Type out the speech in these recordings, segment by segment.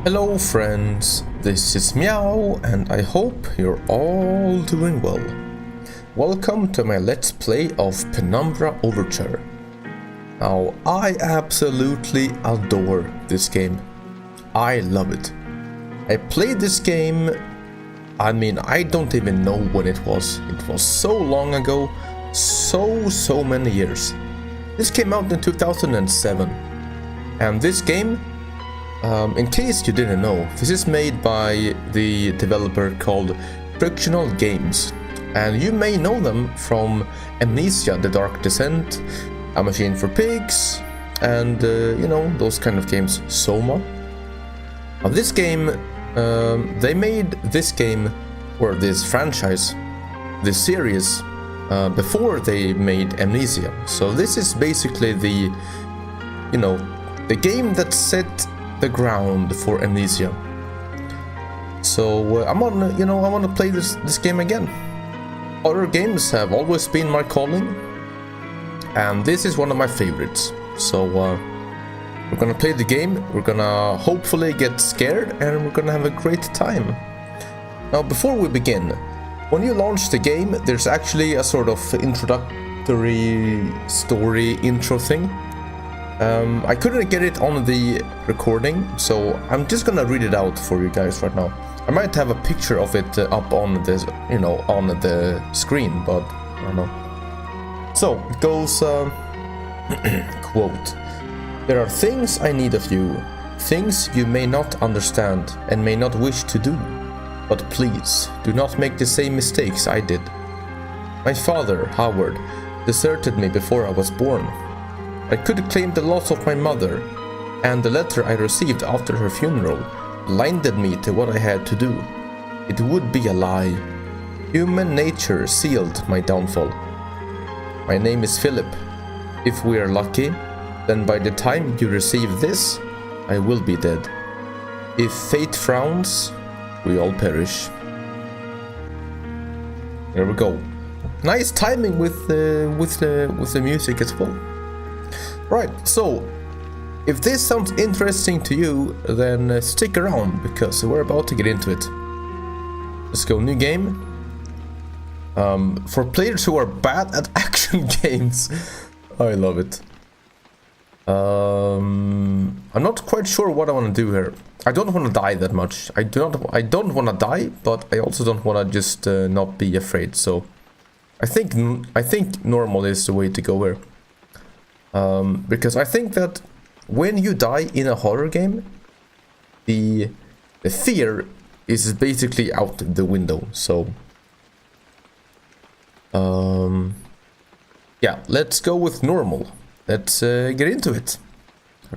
Hello friends, this is Meow and I hope you're all doing well. Welcome to my Let's Play of Penumbra Overture. Now, I absolutely adore this game. I love it. I played this game, I don't even know when it was. It was so long ago, so many years. This came out in 2007, and this game, in case you didn't know, this is made by the developer called Frictional Games, and you may know them from Amnesia: The Dark Descent, A Machine for Pigs, and those kind of games. Soma. Now this game, they made this game, or this franchise, this series, before they made Amnesia. So this is basically the game that set the ground for Amnesia. So I want to play this game again. Horror games have always been my calling, and this is one of my favorites. So we're gonna play the game, we're gonna hopefully get scared, and we're gonna have a great time. Now, before we begin, when you launch the game, there's actually a sort of introductory story intro thing. I couldn't get it on the recording, so I'm just gonna read it out for you guys right now. I might have a picture of it up on this, on the screen, but I don't know. So it goes, quote: "There are things I need of you, things you may not understand and may not wish to do, but please do not make the same mistakes I did. My father, Howard, deserted me before I was born. I could claim the loss of my mother, and the letter I received after her funeral blinded me to what I had to do. It would be a lie. Human nature sealed my downfall. My name is Philip. If we are lucky, then by the time you receive this, I will be dead. If fate frowns, we all perish." There we go. Nice timing with the music as well. Right, so if this sounds interesting to you, then stick around, because we're about to get into it. Let's go, new game. For players who are bad at action games, I love it. I'm not quite sure what I want to do here. I don't want to die that much. I don't want to die, but I also don't want to just not be afraid. So I think normal is the way to go here. Because I think that when you die in a horror game, the fear is basically out the window. So yeah, let's go with normal. Let's get into it.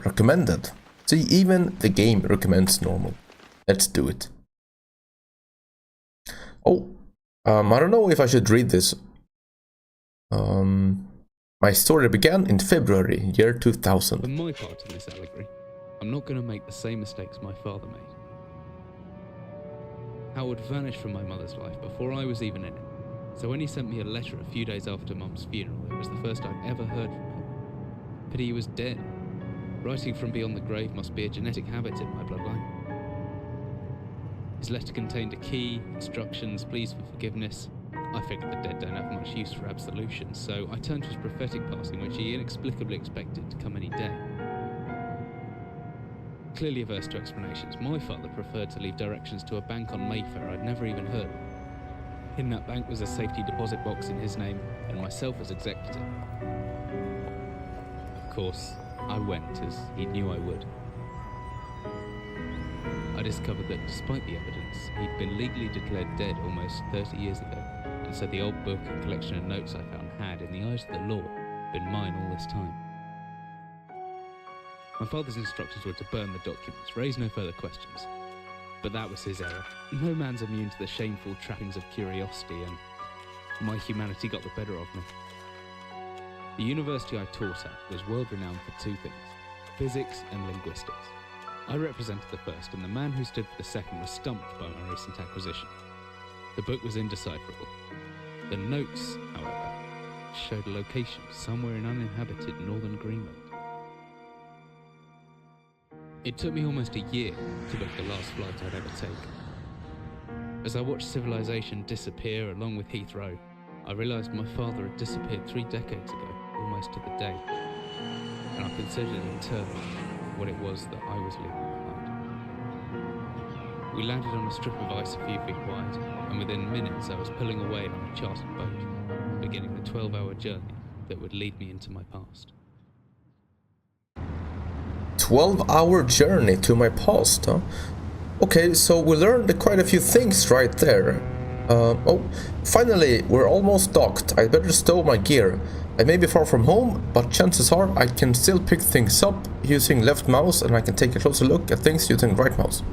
Recommended. See, even the game recommends normal. Let's do it. Oh, I don't know if I should read this. My story began in February, year 2000. For my part in this allegory, I'm not going to make the same mistakes my father made. Howard vanished from my mother's life before I was even in it. So when he sent me a letter a few days after Mum's funeral, it was the first I'd ever heard from him. Pity he was dead. Writing from beyond the grave must be a genetic habit in my bloodline. His letter contained a key, instructions, pleas for forgiveness. I figured the dead don't have much use for absolution, so I turned to his prophetic passing, which he inexplicably expected to come any day. Clearly averse to explanations, my father preferred to leave directions to a bank on Mayfair I'd never even heard of. In that bank was a safety deposit box in his name, and myself as executor. Of course, I went, as he knew I would. I discovered that despite the evidence, he'd been legally declared dead almost 30 years ago, and so the old book and collection of notes I found had, in the eyes of the law, been mine all this time. My father's instructions were to burn the documents, raise no further questions. But that was his error. No man's immune to the shameful trappings of curiosity, and my humanity got the better of me. The university I taught at was world-renowned for two things: physics and linguistics. I represented the first, and the man who stood for the second was stumped by my recent acquisition. The book was indecipherable. The notes, however, showed a location somewhere in uninhabited northern Greenland. It took me almost a year to book the last flight I'd ever take. As I watched civilization disappear along with Heathrow, I realised my father had disappeared 3 decades ago, almost to the day, and I considered in turn what it was that I was leaving behind. We landed on a strip of ice a few feet wide, and within minutes I was pulling away on a chartered boat, beginning the 12-hour journey that would lead me into my past. 12-hour journey to my past, huh? Okay, so we learned quite a few things right there. Oh, finally, we're almost docked. I better stow my gear. I may be far from home, but chances are I can still pick things up using left mouse, and I can take a closer look at things using right mouse.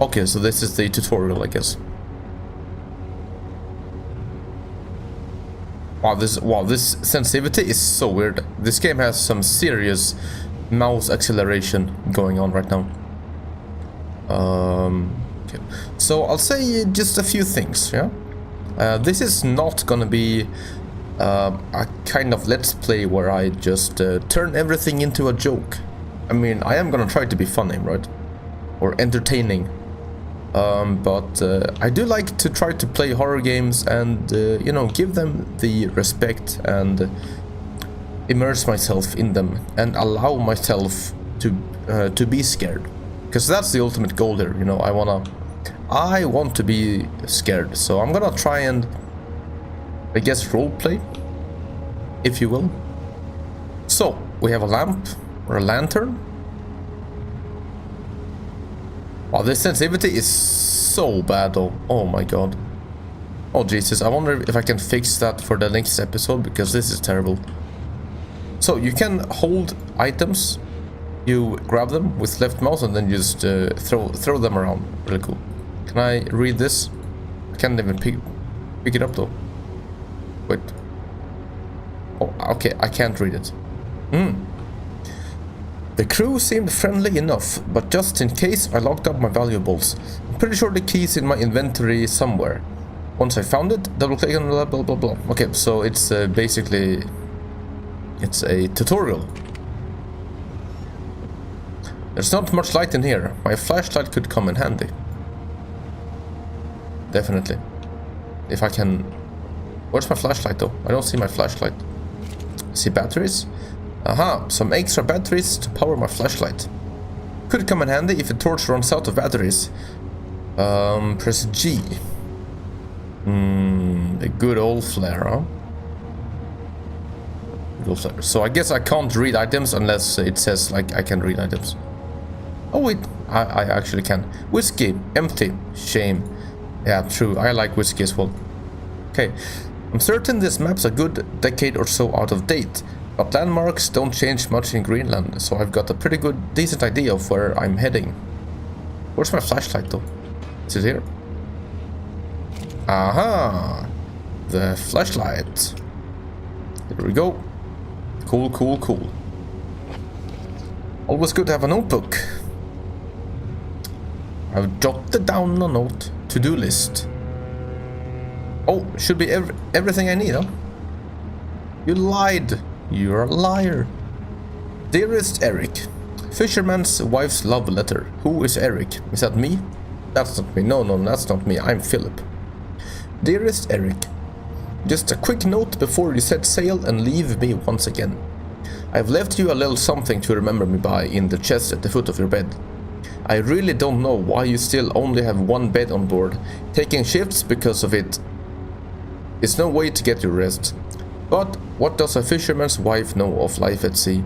Okay, so this is the tutorial, I guess. Wow, this sensitivity is so weird. This game has some serious mouse acceleration going on right now. Okay. So I'll say just a few things, yeah? This is not gonna be a kind of let's play where I just turn everything into a joke. I mean, I am gonna try to be funny, right? Or entertaining. But I do like to try to play horror games and, you know, give them the respect and immerse myself in them and allow myself to be scared. Because that's the ultimate goal here, you know. I want to be scared, so I'm gonna try and, I guess, roleplay, if you will. So we have a lamp or a lantern. Wow, this sensitivity is so bad though. Oh my god. Oh Jesus, I wonder if I can fix that for the next episode, because this is terrible. So you can hold items. You grab them with left mouse and then just throw them around. Really cool. Can I read this? I can't even pick it up though. Wait. Oh, okay, I can't read it. The crew seemed friendly enough, but just in case I locked up my valuables. I'm pretty sure the key's in my inventory somewhere. Once I found it, double click on blah blah blah blah. Okay, so it's basically it's a tutorial. There's not much light in here. My flashlight could come in handy. Definitely. If I can... Where's my flashlight though? I don't see my flashlight. See batteries? Aha, some extra batteries to power my flashlight. Could come in handy if the torch runs out of batteries. Press G. A good old flare, huh? Good old flare. So I guess I can't read items unless it says like I can read items. Oh wait, I actually can. Whiskey, empty, shame. Yeah, true, I like whiskey as well. Okay, I'm certain this map's a good decade or so out of date, but landmarks don't change much in Greenland, so I've got a pretty good, decent idea of where I'm heading. Where's my flashlight though? Is it here? Aha! The flashlight. There we go. Cool, cool, cool. Always good to have a notebook. I've jotted down a note. To-do list. Oh, should be everything I need, huh? You lied. You're a liar. Dearest Eric. Fisherman's wife's love letter. Who is Eric? Is that me? That's not me. No, that's not me. I'm Philip. Dearest Eric. Just a quick note before you set sail and leave me once again. I've left you a little something to remember me by in the chest at the foot of your bed. I really don't know why you still only have one bed on board. Taking shifts because of it is no way to get your rest. But what does a fisherman's wife know of life at sea?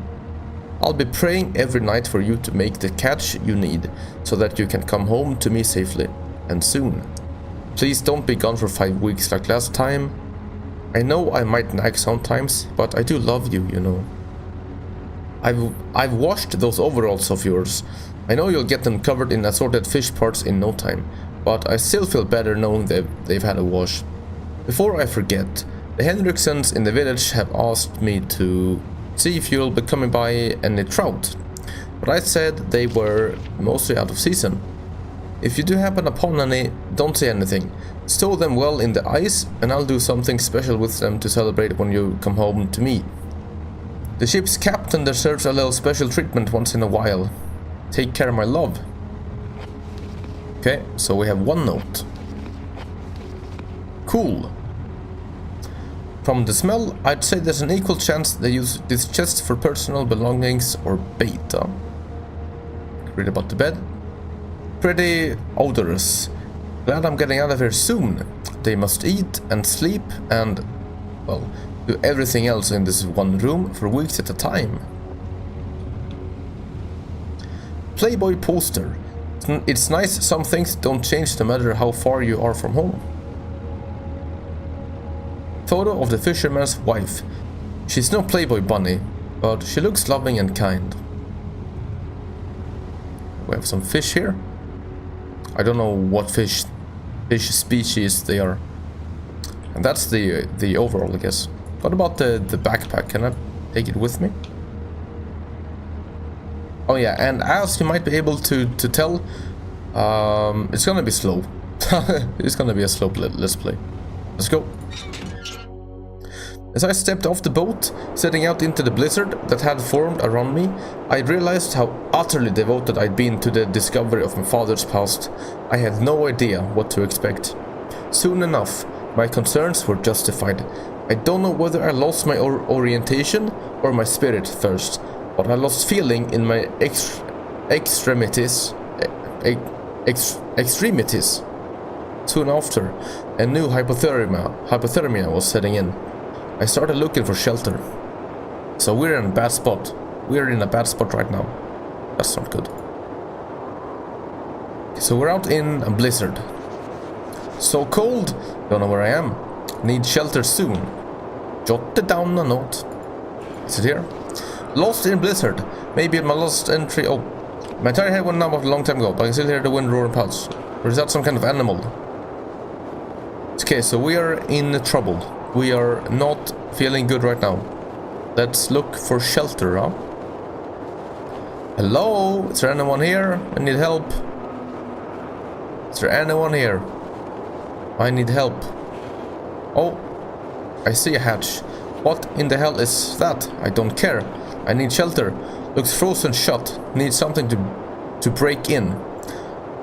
I'll be praying every night for you to make the catch you need, so that you can come home to me safely, and soon. Please don't be gone for 5 weeks like last time. I know I might nag sometimes, but I do love you, you know. I've washed those overalls of yours. I know you'll get them covered in assorted fish parts in no time, but I still feel better knowing they've had a wash. Before I forget, the Henriksons in the village have asked me to see if you'll be coming by any trout, but I said they were mostly out of season. If you do happen upon any, don't say anything. Stow them well in the ice, and I'll do something special with them to celebrate when you come home to me. The ship's captain deserves a little special treatment once in a while. Take care, my love. Okay, so we have one note. Cool. From the smell, I'd say there's an equal chance they use this chest for personal belongings or beta. Read about the bed. Pretty odorous. Glad I'm getting out of here soon. They must eat and sleep and, well, do everything else in this one room for weeks at a time. Playboy poster. It's nice some things don't change no matter how far you are from home. Photo of the fisherman's wife. She's no Playboy bunny, but she looks loving and kind. We have some fish here. I don't know what fish species they are. And that's the overall, I guess. What about the backpack? Can I take it with me? Oh yeah, and as you might be able to tell, it's gonna be slow. It's gonna be a slow let's play. Let's go. As I stepped off the boat, setting out into the blizzard that had formed around me, I realized how utterly devoted I'd been to the discovery of my father's past. I had no idea what to expect. Soon enough, my concerns were justified. I don't know whether I lost my orientation or my spirit first, but I lost feeling in my extremities. Soon after, a new hypothermia was setting in. I started looking for shelter. So we're in a bad spot. We're in a bad spot right now. That's not good. So we're out in a blizzard. So cold. Don't know where I am. Need shelter soon. Jotted down a note. Is it here? Lost in blizzard. Maybe my lost entry. Oh, my entire head went numb a long time ago, but I can still hear the wind roar and pulse. Or is that some kind of animal? Okay, so we are in trouble. We are not feeling good right now. Let's look for shelter, huh? Hello? Is there anyone here? I need help. Is there anyone here? I need help. Oh, I see a hatch. What in the hell is that? I don't care. I need shelter. Looks frozen shut. Need something to break in.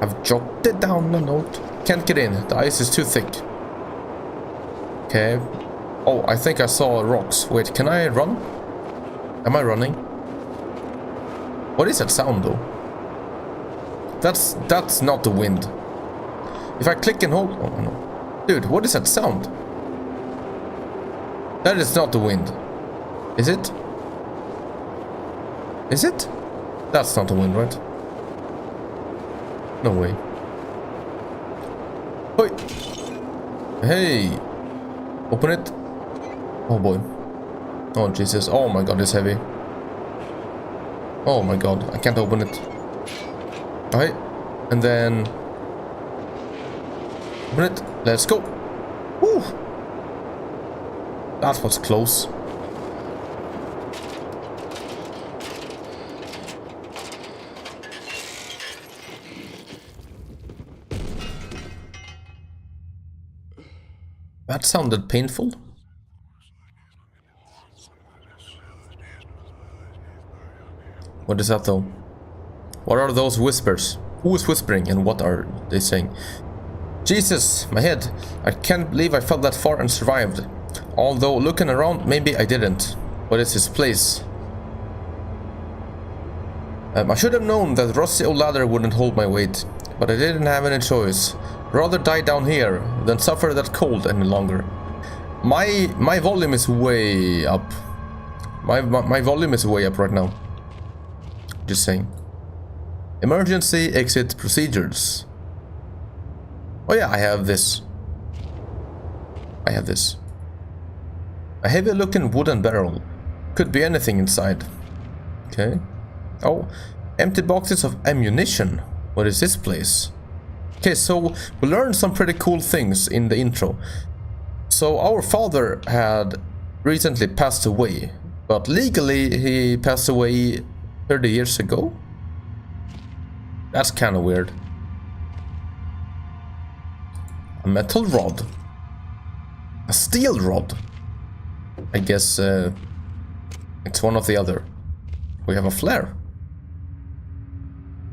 I've jotted down a note. Can't get in. The ice is too thick. Okay. Oh, I think I saw rocks. Wait, can I run? Am I running? What is that sound though? That's not the wind. If I click and hold... Oh no. Dude, what is that sound? That is not the wind. Is it? Is it? That's not the wind, right? No way. Oi! Hey! Open it. Oh boy. Oh Jesus. Oh my god, it's heavy. Oh my god, I can't open it. Alright. And then... Open it. Let's go. Woo! That was close. That sounded painful. What is that though? What are those whispers? Who is whispering and what are they saying? Jesus, my head. I can't believe I fell that far and survived. Although looking around, maybe I didn't. What is this place? I should have known that rusty old ladder wouldn't hold my weight, but I didn't have any choice. Rather die down here than suffer that cold any longer. My volume is way up. My volume is way up right now. Just saying. Emergency exit procedures. Oh yeah, I have this. I have this. A heavy looking wooden barrel. Could be anything inside. Okay. Oh, empty boxes of ammunition. What is this place? Okay, so we learned some pretty cool things in the intro. So our father had recently passed away, but legally he passed away 30 years ago. That's kind of weird. A metal rod. A steel rod. I guess it's one of the other. We have a flare.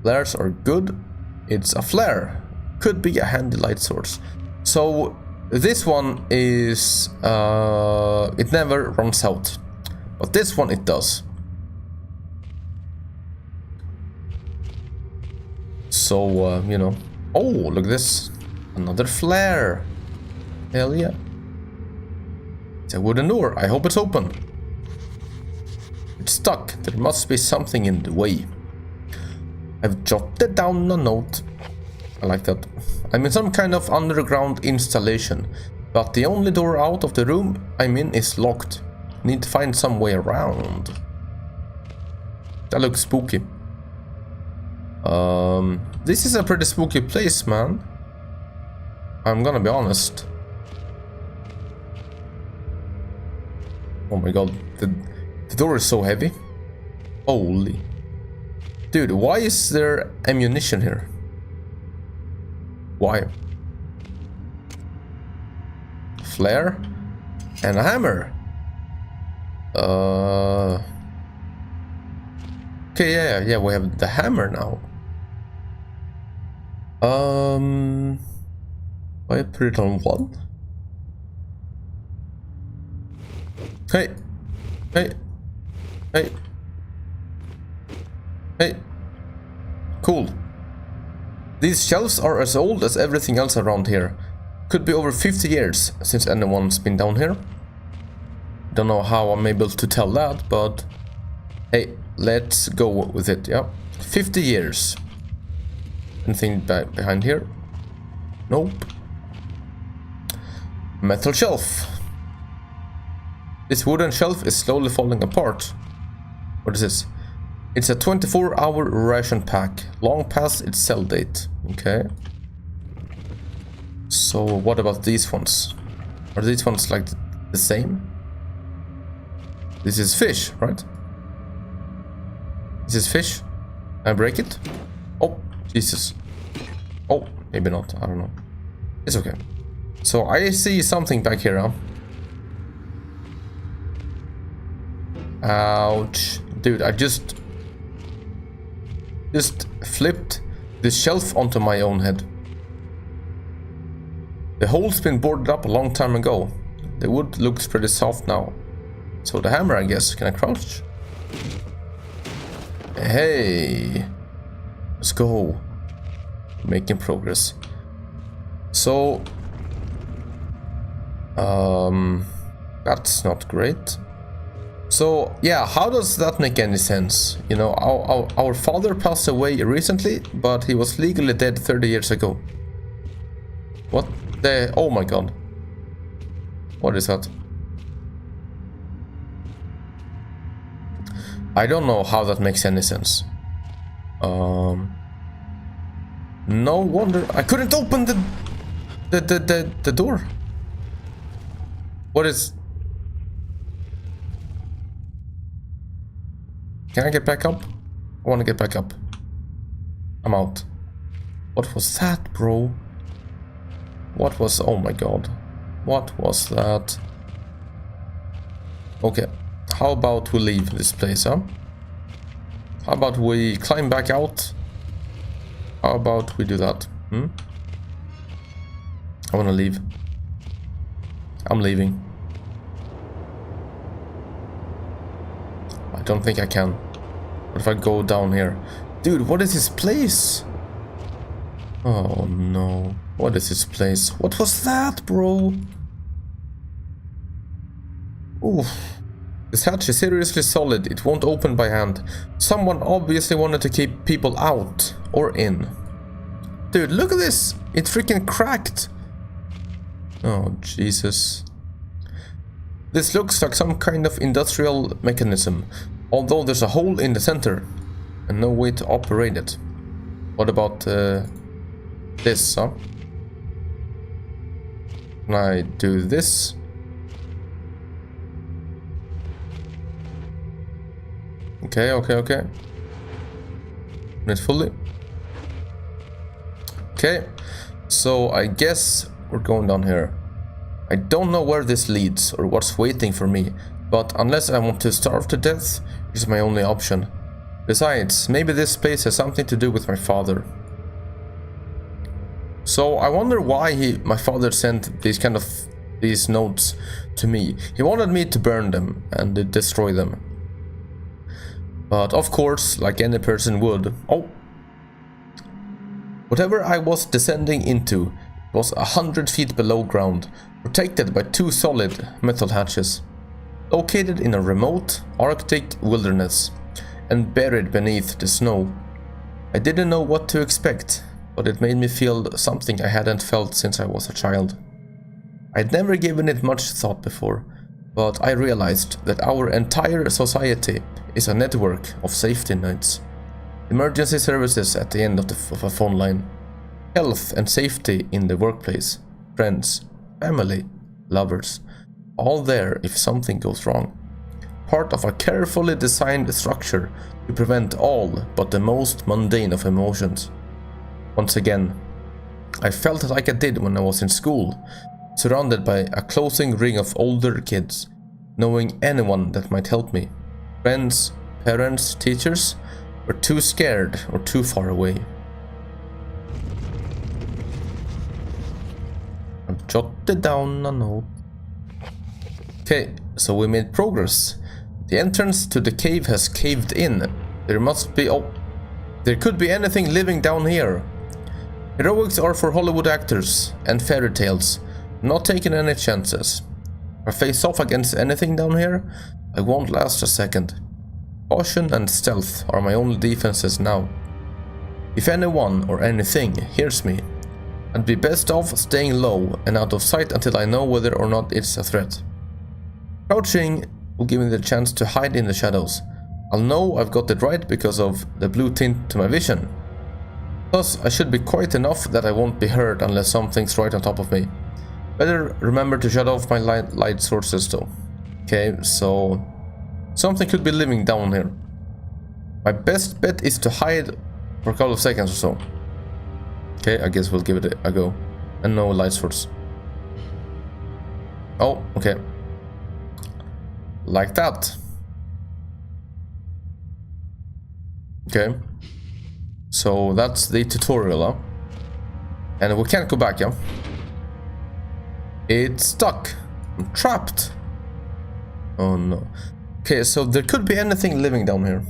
Flares are good. It's a flare. Could be a handy light source. So this one is it never runs out, but this one it does. So you know. Oh, look at this, another flare. Hell yeah. It's a wooden door. I hope it's open. It's stuck. There must be something in the way. I've jotted down a note. I like that. I'm in some kind of underground installation, but the only door out of the room I'm in is locked. Need to find some way around. That looks spooky. This is a pretty spooky place, man. I'm gonna be honest. Oh my god, the door is so heavy. Holy. Dude, why is there ammunition here? Why? Flare and a hammer. Okay, yeah, we have the hammer now. Why put it on one? Hey, hey, hey, hey. Cool. These shelves are as old as everything else around here. Could be over 50 years since anyone's been down here. Don't know how I'm able to tell that, but hey, let's go with it, yeah. 50 years. Anything behind here? Nope. Metal shelf. This wooden shelf is slowly falling apart. What is this? It's a 24-hour ration pack, long past its sell date. Okay. So what about these ones? Are these ones like the same? This is fish, right? This is fish. Can I break it? Oh, Jesus. Oh, maybe not. I don't know. It's okay. So I see something back here, huh? Ouch. Dude, I just flipped this shelf onto my own head. The hole's been boarded up a long time ago. The wood looks pretty soft now. So the hammer, I guess. Can I crouch? Hey. Let's go. Making progress. So that's not great. So yeah, how does that make any sense? You know, our father passed away recently, but he was legally dead 30 years ago. What the? Oh my god. What is that? I don't know how that makes any sense. No wonder I couldn't open the door. What is? Can I get back up? I want to get back up. I'm out. What was that, bro? What was... Oh my god. What was that? Okay. How about we leave this place, huh? How about we climb back out? How about we do that? I want to leave. I'm leaving. I don't think I can. What if I go down here? Dude, what is this place? Oh no. What is this place? What was that, bro? Oof. This hatch is seriously solid. It won't open by hand. Someone obviously wanted to keep people out or in. Dude, look at this. It freaking cracked. Oh, Jesus. This looks like some kind of industrial mechanism, although there's a hole in the center and no way to operate it. What about this, huh? Can I do this? Okay. Not fully. Okay, so I guess we're going down here. I don't know where this leads or what's waiting for me, but unless I want to starve to death, it's my only option. Besides, maybe this place has something to do with my father. So I wonder why my father sent these notes to me. He wanted me to burn them and destroy them. But of course, like any person would, whatever I was descending into was 100 feet below ground, protected by 2 solid metal hatches, located in a remote Arctic wilderness and buried beneath the snow. I didn't know what to expect, but it made me feel something I hadn't felt since I was a child. I'd never given it much thought before, but I realized that our entire society is a network of safety nets. Emergency services at the end of a phone line, health and safety in the workplace, friends, family, lovers, all there if something goes wrong. Part of a carefully designed structure to prevent all but the most mundane of emotions. Once again, I felt like I did when I was in school, surrounded by a closing ring of older kids, knowing anyone that might help me. Friends, parents, teachers were too scared or too far away. I've jotted down a note. Okay, so we made progress. The entrance to the cave has caved in. There must be... there could be anything living down here. Heroics are for Hollywood actors and fairy tales. Not taking any chances. If I face off against anything down here, I won't last a second. Caution and stealth are my only defenses now. If anyone or anything hears me, I'd be best off staying low and out of sight until I know whether or not it's a threat. Crouching will give me the chance to hide in the shadows. I'll know I've got it right because of the blue tint to my vision. Plus, I should be quiet enough that I won't be heard unless something's right on top of me. Better remember to shut off my light sources though. Okay, so something could be living down here. My best bet is to hide for a couple of seconds or so. Okay, I guess we'll give it a go. And no light source. Oh, okay. Like that. Okay. So that's the tutorial, huh? And we can't go back, yeah? It's stuck. I'm trapped. Oh no. Okay, so there could be anything living down here.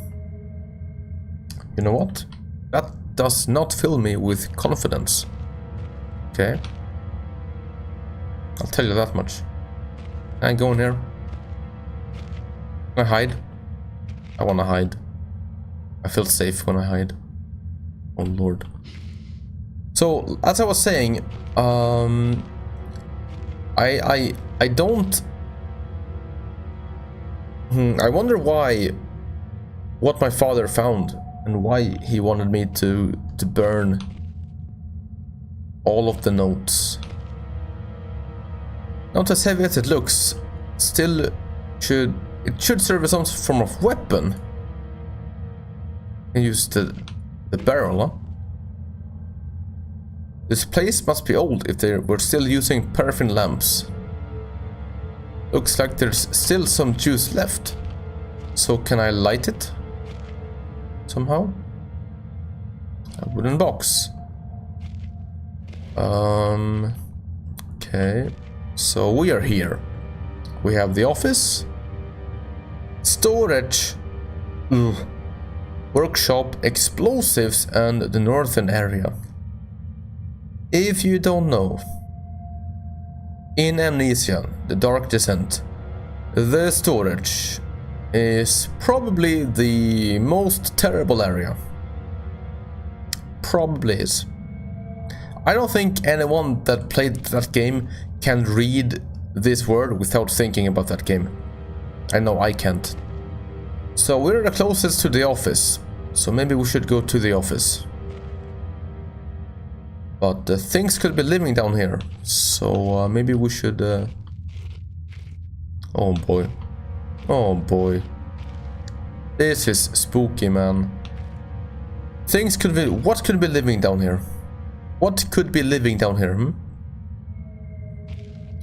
You know what? That does not fill me with confidence. Okay. I'll tell you that much. I ain't going here. Can I hide? I wanna hide. I feel safe when I hide. Oh lord. So, as I was saying, I don't... I wonder what my father found and why he wanted me to burn all of the notes. Not as heavy as it looks, still it should serve as some form of weapon. And use the barrel, huh? This place must be old if they were still using paraffin lamps. Looks like there's still some juice left. So can I light it? Somehow? A wooden box. Okay. So we are here. We have the office. Storage. Workshop, explosives, and the northern area. If you don't know, in Amnesia, The Dark Descent, the storage is probably the most terrible area. Probably is. I don't think anyone that played that game can read this word without thinking about that game. I know I can't. So we're the closest to the office, so maybe we should go to the office. But things could be living down here, so maybe we should... Oh boy. Oh boy. This is spooky, man. Things could be... What could be living down here? What could be living down here, hmm?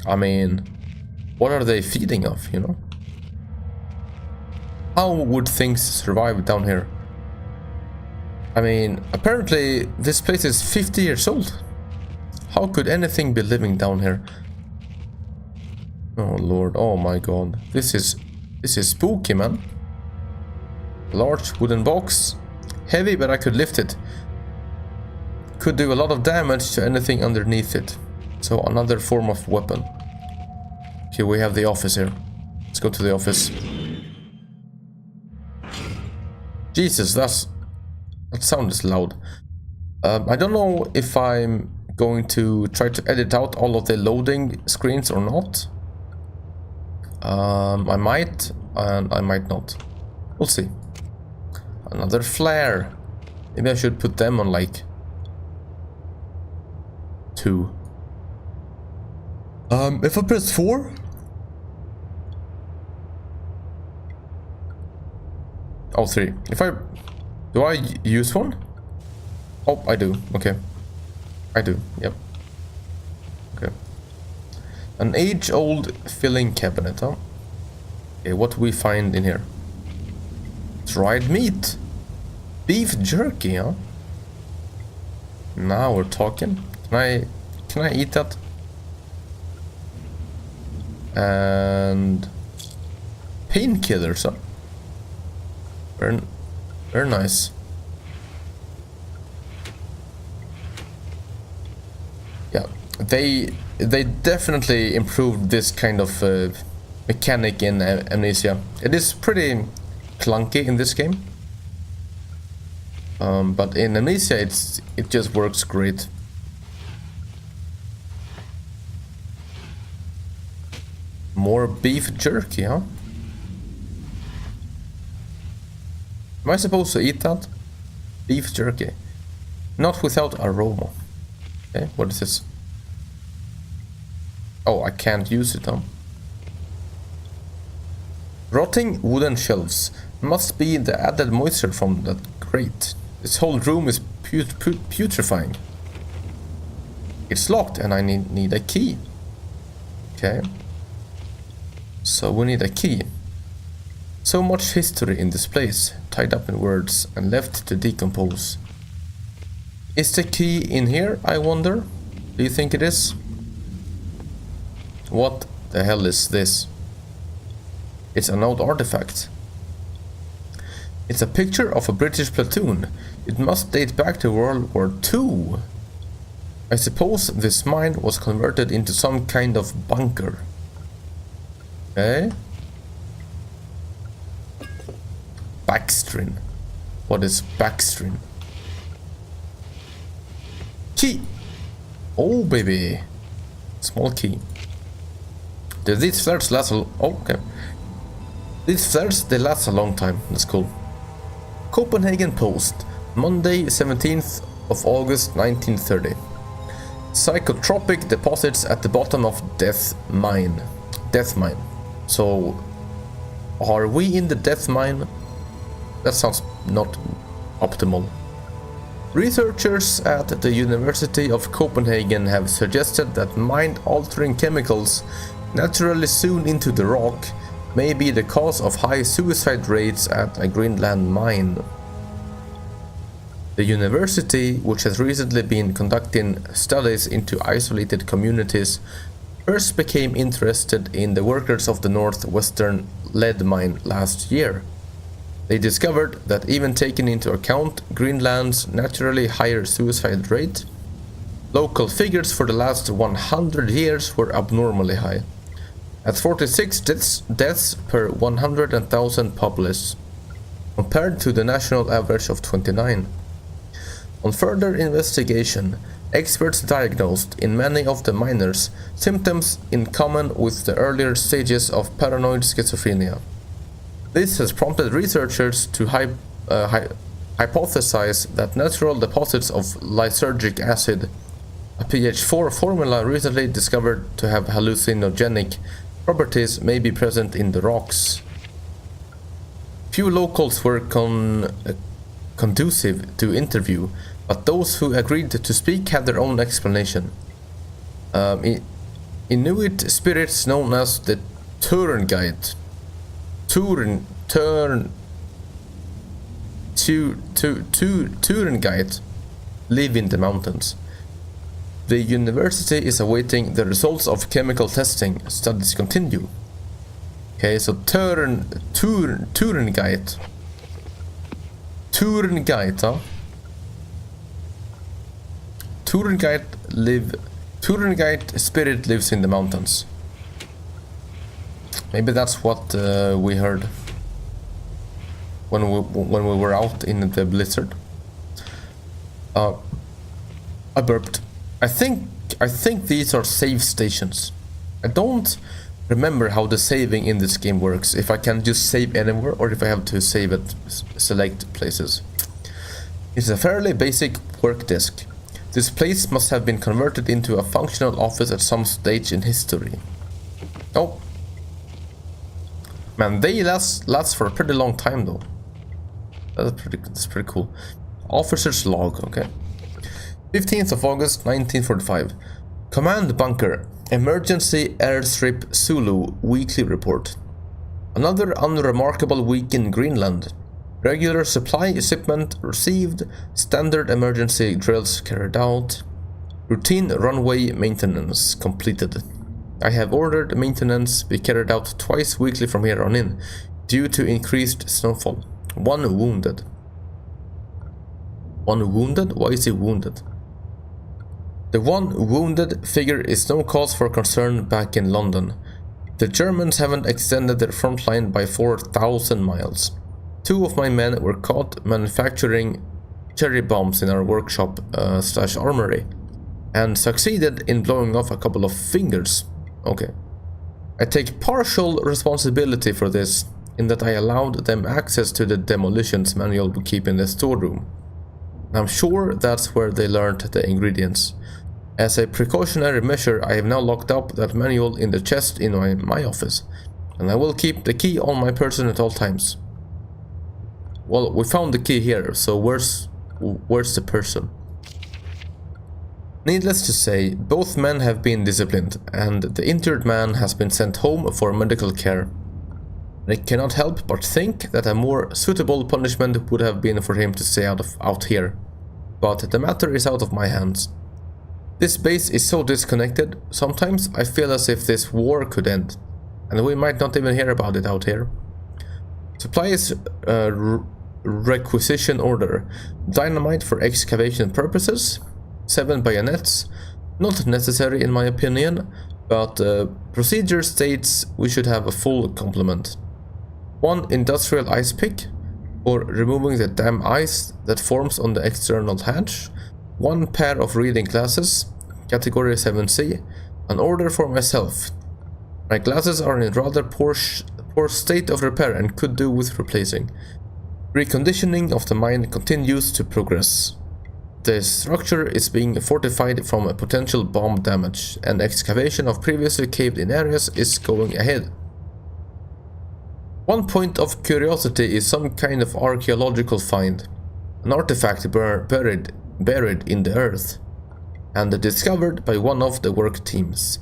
I mean, what are they feeding off, you know? How would things survive down here? I mean, apparently this place is 50 years old. How could anything be living down here? Oh lord, oh my god. This is spooky, man. Large wooden box. Heavy, but I could lift it. Could do a lot of damage to anything underneath it. So another form of weapon. Okay, we have the office here. Let's go to the office. Jesus, that sound is loud. I don't know if I'm going to try to edit out all of the loading screens or not. I might, and I might not. We'll see. Another flare. Maybe I should put them on like 2. If I press 4? Oh, 3. Do I use one? Oh, I do. Okay. I do. Yep. Okay. An age-old filling cabinet, huh? Okay, what do we find in here? Dried meat. Beef jerky, huh? Now we're talking. Can I eat that? And painkillers, huh? Very nice. Yeah, they definitely improved this kind of mechanic in Amnesia. It is pretty clunky in this game, but in Amnesia it just works great. More beef jerky, huh? Am I supposed to eat that? Beef jerky. Not without aroma. Okay, what is this? Oh, I can't use it, huh? Rotting wooden shelves. Must be the added moisture from that grate. This whole room is putrefying. It's locked and I need a key. Okay. So we need a key. So much history in this place, tied up in words and left to decompose. Is the key in here, I wonder? Do you think it is? What the hell is this? It's an old artifact. It's a picture of a British platoon. It must date back to World War II. I suppose this mine was converted into some kind of bunker. Okay. Backstrin. What is backstrin? Key. Oh baby. Small key. Do these flares last a okay. These flares, they last a long time. That's cool. Copenhagen Post. Monday 17th of August 1930. Psychotropic deposits at the bottom of Death Mine. Death Mine. So are we in the Death Mine? That sounds not optimal. Researchers at the University of Copenhagen have suggested that mind-altering chemicals naturally sewn into the rock may be the cause of high suicide rates at a Greenland mine. The university, which has recently been conducting studies into isolated communities, first became interested in the workers of the northwestern lead mine last year. They discovered that even taking into account Greenland's naturally higher suicide rate, local figures for the last 100 years were abnormally high, at 46 deaths per 100,000 populace, compared to the national average of 29. On further investigation, experts diagnosed in many of the miners symptoms in common with the earlier stages of paranoid schizophrenia. This has prompted researchers to hypothesize that natural deposits of lysergic acid, a pH4 formula recently discovered to have hallucinogenic properties, may be present in the rocks. Few locals were conducive to interview, but those who agreed to speak had their own explanation. Inuit spirits known as the Turingite live in the mountains. The university is awaiting the results of chemical testing. Studies continue. Okay, so Turingite. Turingite, huh? Turingite spirit lives in the mountains. Maybe that's what we heard when we were out in the blizzard. I burped. I think these are save stations. I don't remember how the saving in this game works. If I can just save anywhere or if I have to save at select places. It's a fairly basic work desk. This place must have been converted into a functional office at some stage in history. Oh. Man, they last for a pretty long time though. That's pretty cool. Officer's log, okay. 15th of August, 1945. Command bunker. Emergency airstrip Zulu weekly report. Another unremarkable week in Greenland. Regular supply shipment received. Standard emergency drills carried out. Routine runway maintenance completed. I have ordered maintenance be carried out twice weekly from here on in, due to increased snowfall. One wounded. One wounded? Why is he wounded? The one wounded figure is no cause for concern back in London. The Germans haven't extended their front line by 4,000 miles. 2 of my men were caught manufacturing cherry bombs in our workshop / armory, and succeeded in blowing off a couple of fingers. Okay. I take partial responsibility for this, in that I allowed them access to the demolitions manual we keep in the storeroom. I'm sure that's where they learned the ingredients. As a precautionary measure, I have now locked up that manual in the chest in my office, and I will keep the key on my person at all times. Well, we found the key here, so where's the person? Needless to say, both men have been disciplined, and the injured man has been sent home for medical care. I cannot help but think that a more suitable punishment would have been for him to stay out here, but the matter is out of my hands. This base is so disconnected, sometimes I feel as if this war could end, and we might not even hear about it out here. Supplies requisition order. Dynamite for excavation purposes. 7 bayonets. Not necessary in my opinion, but procedure states we should have a full complement. 1 industrial ice pick for removing the damn ice that forms on the external hatch. 1 pair of reading glasses, category 7C. An order for myself. My glasses are in rather poor state of repair and could do with replacing. Reconditioning of the mine continues to progress. The structure is being fortified from a potential bomb damage, and excavation of previously caved-in areas is going ahead. 1 point of curiosity is some kind of archaeological find, an artifact buried in the earth, and discovered by one of the work teams.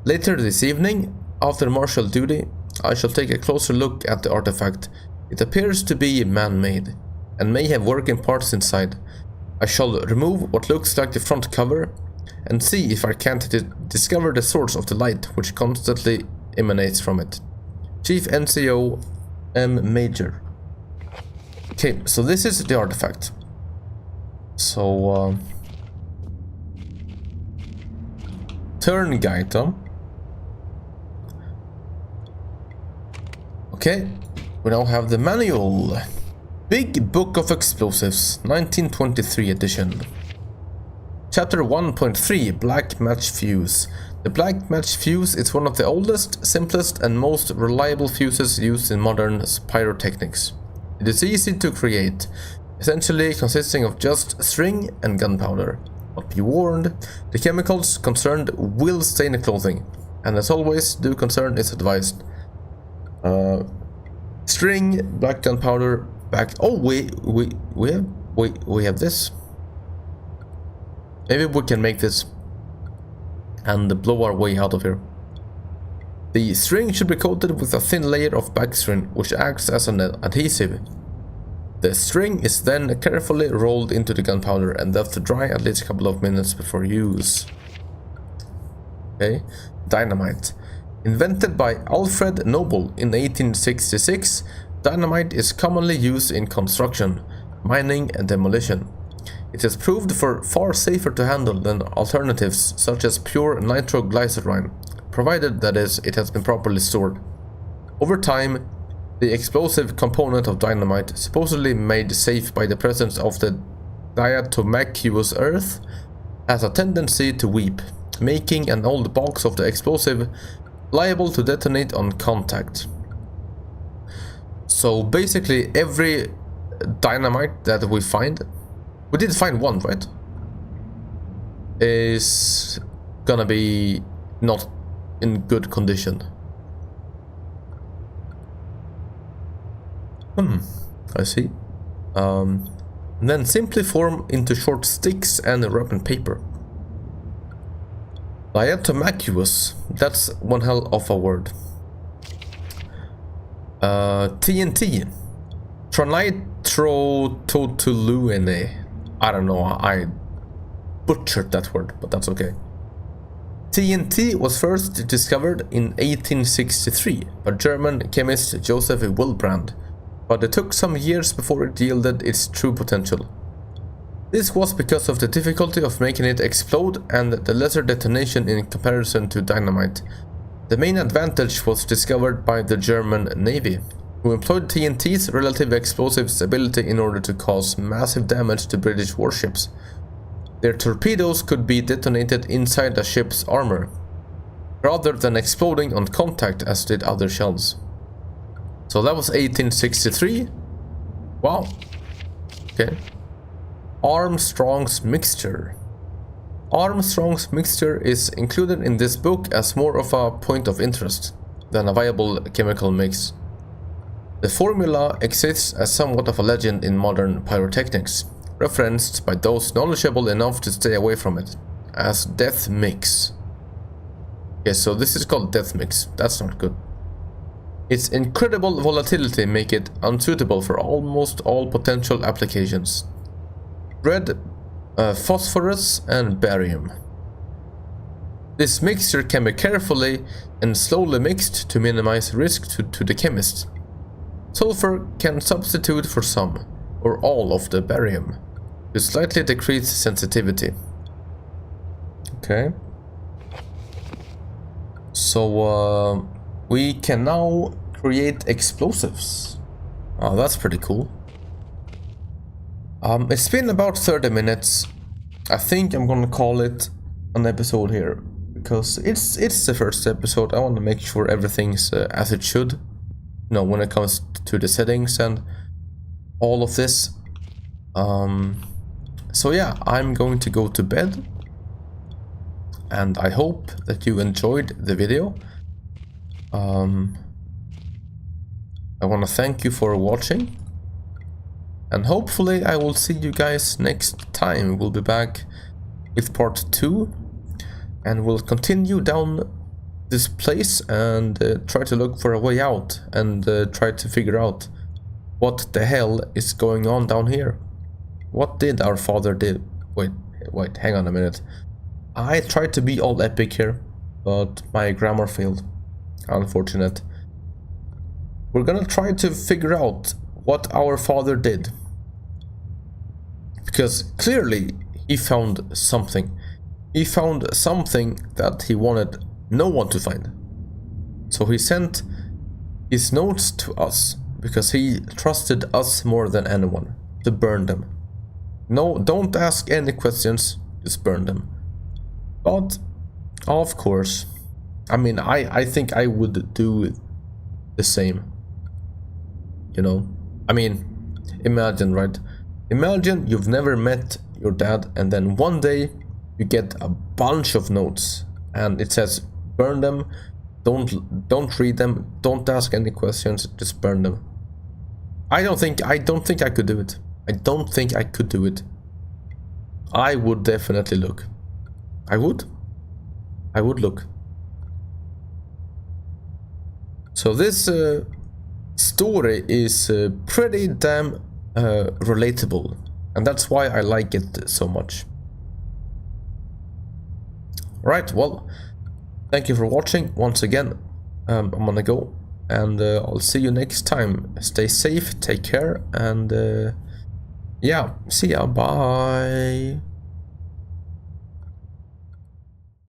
Later this evening, after martial duty, I shall take a closer look at the artifact. It appears to be man-made, and may have working parts inside. I shall remove what looks like the front cover, and see if I can't discover the source of the light which constantly emanates from it. Chief NCO M. Major. Okay, so this is the artifact. So, Turingite, huh? Okay, we now have the manual. Big Book of Explosives, 1923 edition. Chapter 1.3, Black Match Fuse. The Black Match Fuse is one of the oldest, simplest and most reliable fuses used in modern pyrotechnics. It is easy to create, essentially consisting of just string and gunpowder. But be warned, the chemicals concerned will stain the clothing, and as always, due concern is advised. String, black gunpowder, back. Oh, we have this. Maybe we can make this and blow our way out of here. The string should be coated with a thin layer of backstring, which acts as an adhesive. The string is then carefully rolled into the gunpowder and left to dry at least a couple of minutes before use. Okay, dynamite. Invented by Alfred Noble in 1866, dynamite is commonly used in construction, mining and demolition. It has proved far safer to handle than alternatives such as pure nitroglycerine, provided that is, it has been properly stored. Over time, the explosive component of dynamite, supposedly made safe by the presence of the diatomaceous earth, has a tendency to weep, making an old box of the explosive liable to detonate on contact. So basically every dynamite that we find, we did find one, right? Is gonna be not in good condition. I see. And then simply form into short sticks and wrap in paper. Diatomaceous, that's one hell of a word. TNT. Trinitrotoluene. I don't know, I butchered that word, but that's okay. TNT was first discovered in 1863 by German chemist Joseph Wilbrand, but it took some years before it yielded its true potential. This was because of the difficulty of making it explode and the lesser detonation in comparison to dynamite. The main advantage was discovered by the German Navy, who employed TNT's relative explosive stability in order to cause massive damage to British warships. Their torpedoes could be detonated inside a ship's armor, rather than exploding on contact as did other shells. So that was 1863. Wow. Okay. Armstrong's mixture. Armstrong's mixture is included in this book as more of a point of interest than a viable chemical mix. The formula exists as somewhat of a legend in modern pyrotechnics, referenced by those knowledgeable enough to stay away from it, as death mix. Yes, so this is called death mix. That's not good. Its incredible volatility make it unsuitable for almost all potential applications. Red, phosphorus and barium. This mixture can be carefully and slowly mixed to minimize risk to the chemist. Sulfur can substitute for some or all of the barium to slightly decrease sensitivity. Okay. So we can now create explosives. Oh, that's pretty cool. It's been about 30 minutes. I think I'm gonna call it an episode here because it's the first episode. I want to make sure everything's as it should. You know, when it comes to the settings and all of this. So yeah, I'm going to go to bed. And I hope that you enjoyed the video. I want to thank you for watching. And hopefully I will see you guys next time. We'll be back with part 2. And we'll continue down this place and try to look for a way out. And try to figure out what the hell is going on down here. What did our father do? Wait, hang on a minute. I tried to be all epic here, but my grammar failed. Unfortunate. We're gonna try to figure out what our father did. Because clearly he found something. He found something that he wanted no one to find. So he sent his notes to us because he trusted us more than anyone to burn them. No, don't ask any questions, just burn them. But, of course, I mean, I think I would do the same. You know? I mean, imagine, right? Imagine you've never met your dad and then one day you get a bunch of notes and it says, burn them, don't read them, don't ask any questions, just burn them. I don't think I could do it. I don't think I could do it. I would definitely look. I would look. So this story is pretty damn relatable, and that's why I like it so much. Right, well, thank you for watching once again. I'm gonna go, and I'll see you next time. Stay safe, take care, and yeah, see ya, bye.